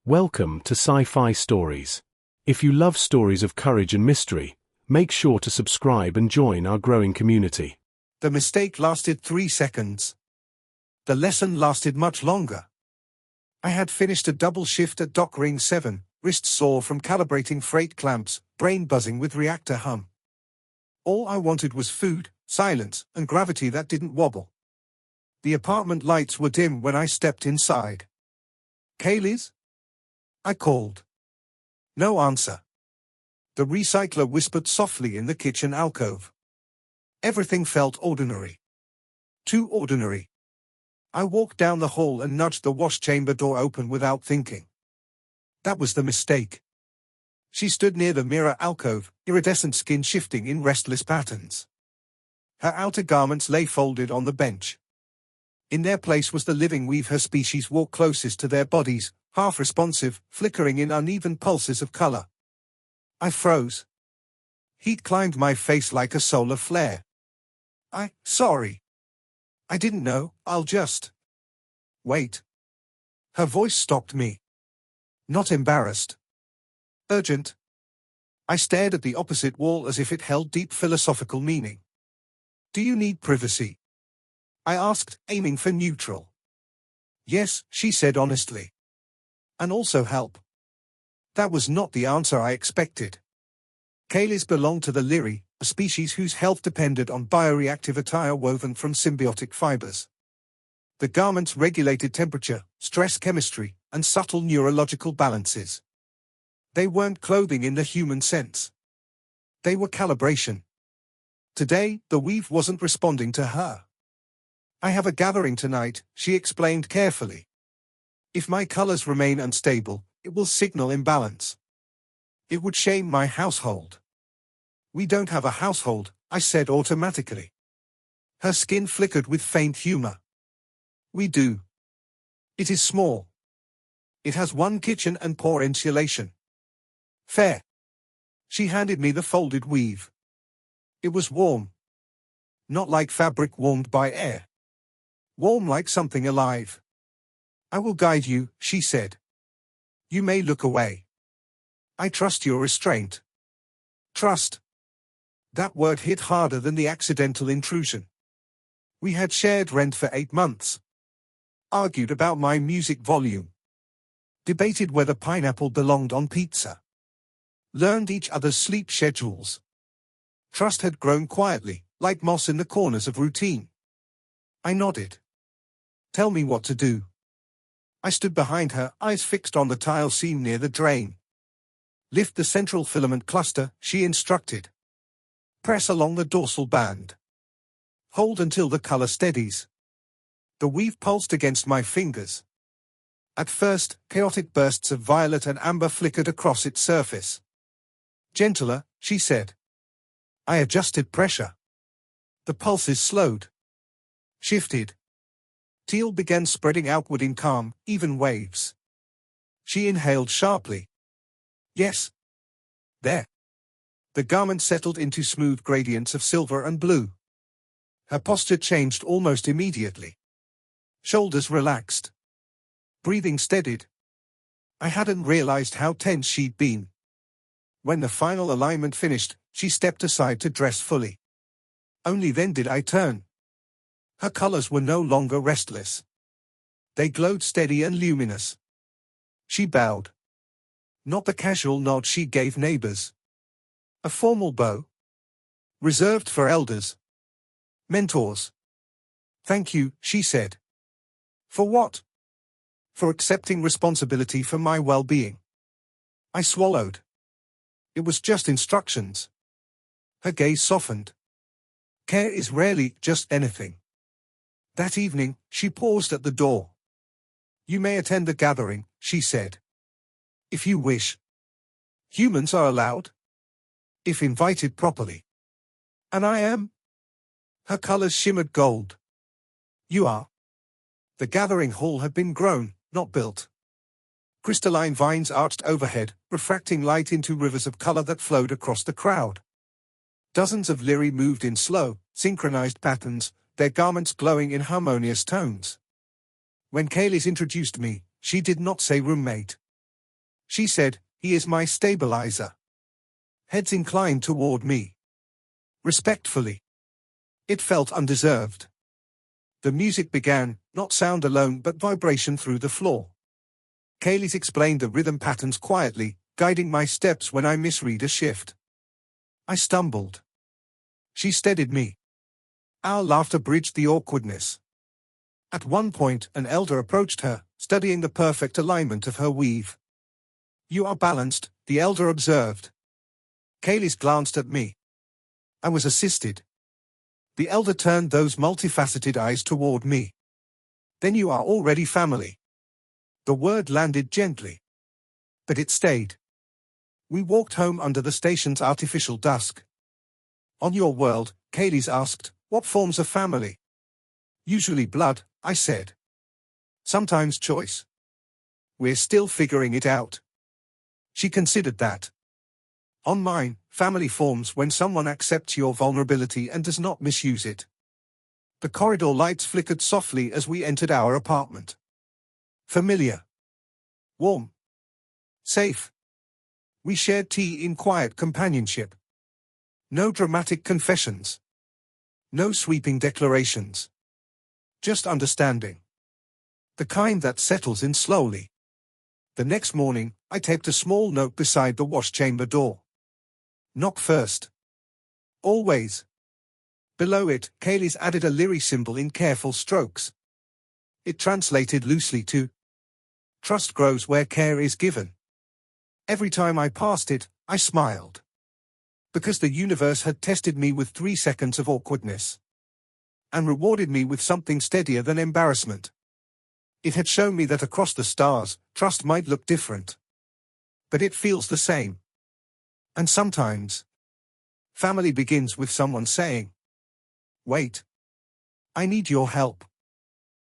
Welcome to Sci-Fi Stories. If you love stories of courage and mystery, make sure to subscribe and join our growing community. The mistake lasted 3 seconds. The lesson lasted much longer. I had finished a double shift at Dock Ring 7, wrists sore from calibrating freight clamps, brain buzzing with reactor hum. All I wanted was food, silence, and gravity that didn't wobble. The apartment lights were dim when I stepped inside. "Kaylee's?" I called. No answer. The recycler whispered softly in the kitchen alcove. Everything felt ordinary. Too ordinary. I walked down the hall and nudged the wash chamber door open without thinking. That was the mistake. She stood near the mirror alcove, iridescent skin shifting in restless patterns. Her outer garments lay folded on the bench. In their place was the living weave her species wore closest to their bodies, half-responsive, flickering in uneven pulses of color. I froze. Heat climbed my face like a solar flare. Sorry. I didn't know, I'll just... Wait. Her voice stopped me. Not embarrassed. Urgent. I stared at the opposite wall as if it held deep philosophical meaning. "Do you need privacy?" I asked, aiming for neutral. "Yes," she said honestly. "And also help." That was not the answer I expected. Kaylee's belonged to the Lyri, a species whose health depended on bioreactive attire woven from symbiotic fibers. The garments regulated temperature, stress chemistry, and subtle neurological balances. They weren't clothing in the human sense. They were calibration. Today, the weave wasn't responding to her. "I have a gathering tonight," she explained carefully. "If my colors remain unstable, it will signal imbalance. It would shame my household." "We don't have a household," I said automatically. Her skin flickered with faint humor. "We do. It is small. It has one kitchen and poor insulation." "Fair." She handed me the folded weave. It was warm. Not like fabric warmed by air. Warm like something alive. "I will guide you," she said. "You may look away. I trust your restraint." Trust. That word hit harder than the accidental intrusion. We had shared rent for 8 months. Argued about my music volume. Debated whether pineapple belonged on pizza. Learned each other's sleep schedules. Trust had grown quietly, like moss in the corners of routine. I nodded. "Tell me what to do." I stood behind her, eyes fixed on the tile seam near the drain. "Lift the central filament cluster," she instructed. "Press along the dorsal band. Hold until the color steadies." The weave pulsed against my fingers. At first, chaotic bursts of violet and amber flickered across its surface. "Gentler," she said. I adjusted pressure. The pulses slowed. Shifted. Teal began spreading outward in calm, even waves. She inhaled sharply. "Yes. There." The garment settled into smooth gradients of silver and blue. Her posture changed almost immediately. Shoulders relaxed. Breathing steadied. I hadn't realized how tense she'd been. When the final alignment finished, she stepped aside to dress fully. Only then did I turn. Her colors were no longer restless. They glowed steady and luminous. She bowed. Not the casual nod she gave neighbors. A formal bow. Reserved for elders. Mentors. "Thank you," she said. "For what?" "For accepting responsibility for my well-being." I swallowed. It was just instructions. Her gaze softened. Care is rarely just anything. That evening, she paused at the door. "You may attend the gathering," she said. "If you wish. Humans are allowed. If invited properly." "And I am?" Her colors shimmered gold. "You are." The gathering hall had been grown, not built. Crystalline vines arched overhead, refracting light into rivers of color that flowed across the crowd. Dozens of Lyri moved in slow, synchronized patterns, their garments glowing in harmonious tones. When Kaylee's introduced me, she did not say roommate. She said, "He is my stabilizer." Heads inclined toward me. Respectfully. It felt undeserved. The music began, not sound alone but vibration through the floor. Kaylee's explained the rhythm patterns quietly, guiding my steps when I misread a shift. I stumbled. She steadied me. Our laughter bridged the awkwardness. At one point, an elder approached her, studying the perfect alignment of her weave. "You are balanced," the elder observed. Kaylee's glanced at me. I was assisted. The elder turned those multifaceted eyes toward me. "Then you are already family." The word landed gently. But it stayed. We walked home under the station's artificial dusk. "On your world," Kaylee's asked, "what forms a family?" "Usually blood," I said. "Sometimes choice. We're still figuring it out." She considered that. "On mine, family forms when someone accepts your vulnerability and does not misuse it." The corridor lights flickered softly as we entered our apartment. Familiar. Warm. Safe. We shared tea in quiet companionship. No dramatic confessions. No sweeping declarations. Just understanding. The kind that settles in slowly. The next morning, I taped a small note beside the wash chamber door. "Knock first." Always. Below it, Kaylee's added a lyre symbol in careful strokes. It translated loosely to, "Trust grows where care is given." Every time I passed it, I smiled. Because the universe had tested me with 3 seconds of awkwardness. And rewarded me with something steadier than embarrassment. It had shown me that across the stars, trust might look different. But it feels the same. And sometimes, family begins with someone saying, "Wait. I need your help."